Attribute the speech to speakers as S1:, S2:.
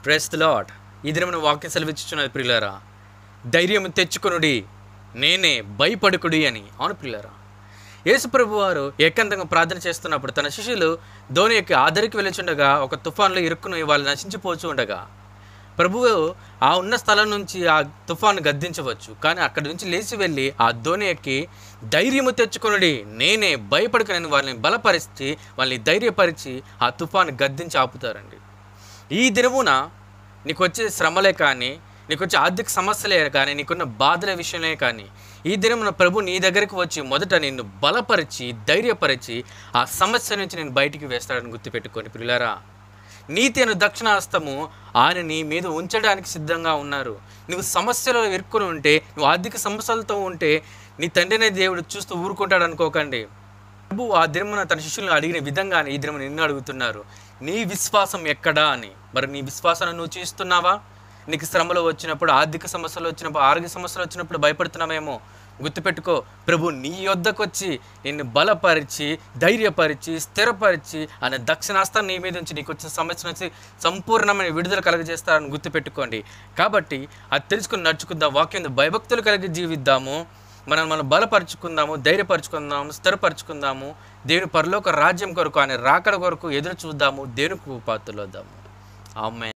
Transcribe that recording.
S1: Praise the lord. ఈ దినమున వాక్యం సెలవిచ్చుచున్నది ప్రియులారా, ధైర్యం తెచ్చుకొనుడి, నేనే, భయపడకుడి అని. అవును ప్రియులారా, యేసు ప్రభు వారు ఏకాంతంగా ప్రార్థన చేస్తున్నప్పుడు తన శిష్యులు ధోని యొక్క ఆదరికి వెళ్ళుచుండగా ఒక తుఫాన్లో ఇరుక్కుని వాళ్ళు నశించిపోచు ఉండగా ప్రభువు ఆ ఉన్న స్థలం నుంచి ఆ తుఫాను గద్దించవచ్చు, కానీ అక్కడి నుంచి లేచి వెళ్ళి ఆ ధోని ఎక్కి ధైర్యము తెచ్చుకొనుడి, నేనే, భయపడకనని వాళ్ళని బలపరిచి వాళ్ళని ధైర్యపరిచి ఆ తుఫాను గద్దించి ఆపుతారండి. ఈ దినమున నీకు వచ్చే శ్రమలే కానీ, నీకు వచ్చే ఆర్థిక సమస్యలే కానీ, నీకున్న బాధల విషయమే కానీ, ఈ దినమున ప్రభు నీ దగ్గరికి వచ్చి మొదట నిన్ను బలపరిచి ధైర్యపరిచి ఆ సమస్య నుంచి నేను బయటికి వేస్తాడని గుర్తుపెట్టుకోండి ప్రియులారా. నీతి అను దక్షిణాస్తము ఆయన నీ మీద ఉంచడానికి సిద్ధంగా ఉన్నారు. నువ్వు సమస్యలో ఇరుక్కుని ఉంటే, నువ్వు ఆర్థిక సమస్యలతో ఉంటే నీ తండ్రినే దేవుడు చూస్తూ ఊరుకుంటాడు అనుకోకండి. ప్రభు ఆ దినమున తన శిష్యులను అడిగిన విధంగానే ఈ దినమున నిన్ను అడుగుతున్నారు, నీ విశ్వాసం ఎక్కడా అని. మరి నీ విశ్వాసాన్ని నువ్వు చూస్తున్నావా? నీకు శ్రమలు వచ్చినప్పుడు, ఆర్థిక సమస్యలు వచ్చినప్పుడు, ఆరోగ్య సమస్యలు వచ్చినప్పుడు భయపడుతున్నామేమో, గుర్తుపెట్టుకో, ప్రభు నీ యొద్దకు వచ్చి నిన్ను బలపరిచి ధైర్యపరిచి స్థిరపరిచి ఆయన దక్షిణాస్తాన్ని నీ మీద నుంచి నీకు వచ్చిన సమస్య నుంచి సంపూర్ణమైన విడుదల కలగజేస్తారని గుర్తుపెట్టుకోండి. కాబట్టి అది తెలుసుకుని నడుచుకుందాం, వాక్యం భయభక్తులు కలిగి జీవిద్దాము, మనం బలపరుచుకుందాము, ధైర్యపరుచుకుందాము, స్థిరపరచుకుందాము. దేవుని పరలోక రాజ్యం కొరకు, ఆయన రాకడ కొరకు ఎదురు చూద్దాము, దేవునికి పాత్రలు వద్దాము. ఆమేన్.